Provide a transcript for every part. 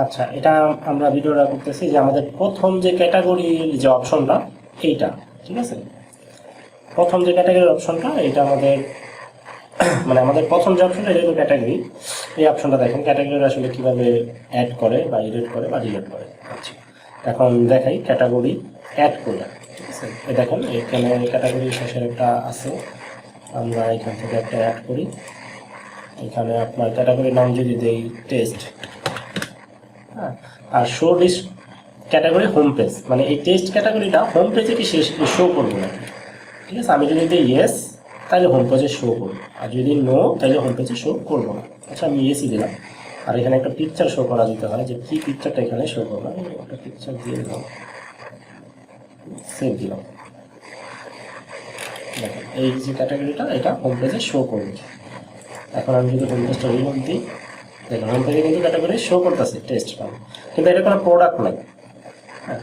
আচ্ছা, এটা আমরা ভিডিওটা করতেছি যে আমাদের প্রথম যে ক্যাটাগরির যে অপশনটা এইটা, ঠিক আছে। প্রথম যে ক্যাটাগরির অপশনটা এটা আমাদের মানে আমাদের প্রথম যে অপশনটা এটা হলো ক্যাটাগরি। এই অপশনটা দেখেন ক্যাটাগরি আসলে কিভাবে অ্যাড করে বা এডিট করে বা ডিলিট করে। আচ্ছা, এখন দেখাই ক্যাটাগরি অ্যাড করে, ঠিক আছে। এই দেখেন এখানে ক্যাটাগরি শেষের একটা আছে, আমরা এখান থেকে একটা অ্যাড করি। এখানে আপনার ক্যাটাগরির নাম যদি দেই টেস্ট, হ্যাঁ, আর show this category home page, মানে এই টেস্ট ক্যাটাগরিটা হোম পেজে কি শো করবে না, ঠিক আছে। আমি যদি দিই ইয়েস তাহলে হোম পেজে শো করবো, আর যদি নো তাহলে হোম পেজে শো করবো না। আচ্ছা, আমি ইয়েসই দিলাম। আর এখানে একটা পিকচার শো করা দিতে হয়, যে কি পিকচারটা এখানে শো করবো, একটা পিকচার দিয়ে দিলাম, সেভ দিলাম। দেখেন এই যে ক্যাটাগরিটা এটা হোম পেজে শো করবে। এখন আমি যদি হোম পেজটা রিলোড দিই, দেখুন হোম পেজে কিন্তু ক্যাটাগরি শো করতেছে টেস্ট নাম, কিন্তু এটা কোনো প্রোডাক্ট নাই, হ্যাঁ,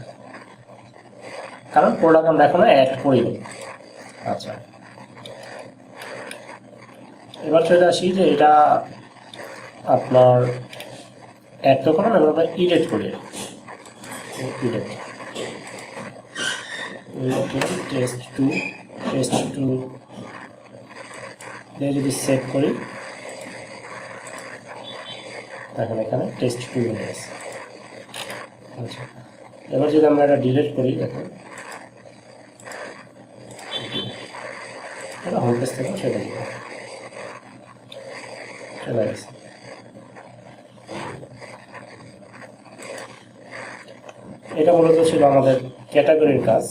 কারণ প্রোডাক্ট আমরা এখনো অ্যাড করিনি। আচ্ছা, এবার চলে আসি যে এটা আপনার অ্যাড তো করলাম, এবার আমরা ইডিট করি। ইডিট টেস্ট টু দিয়ে যদি সেভ করি, দেখেন এখানে টেস্ট টু হয়ে গেছে। আচ্ছা, এবার যদি আমরা এটা ডিলিট করি, দেখেন এটা হোম পেজ থেকে চলে যাবে, চলে গেছে। এটা মূলত ছিল আমাদের ক্যাটাগরির কাজ।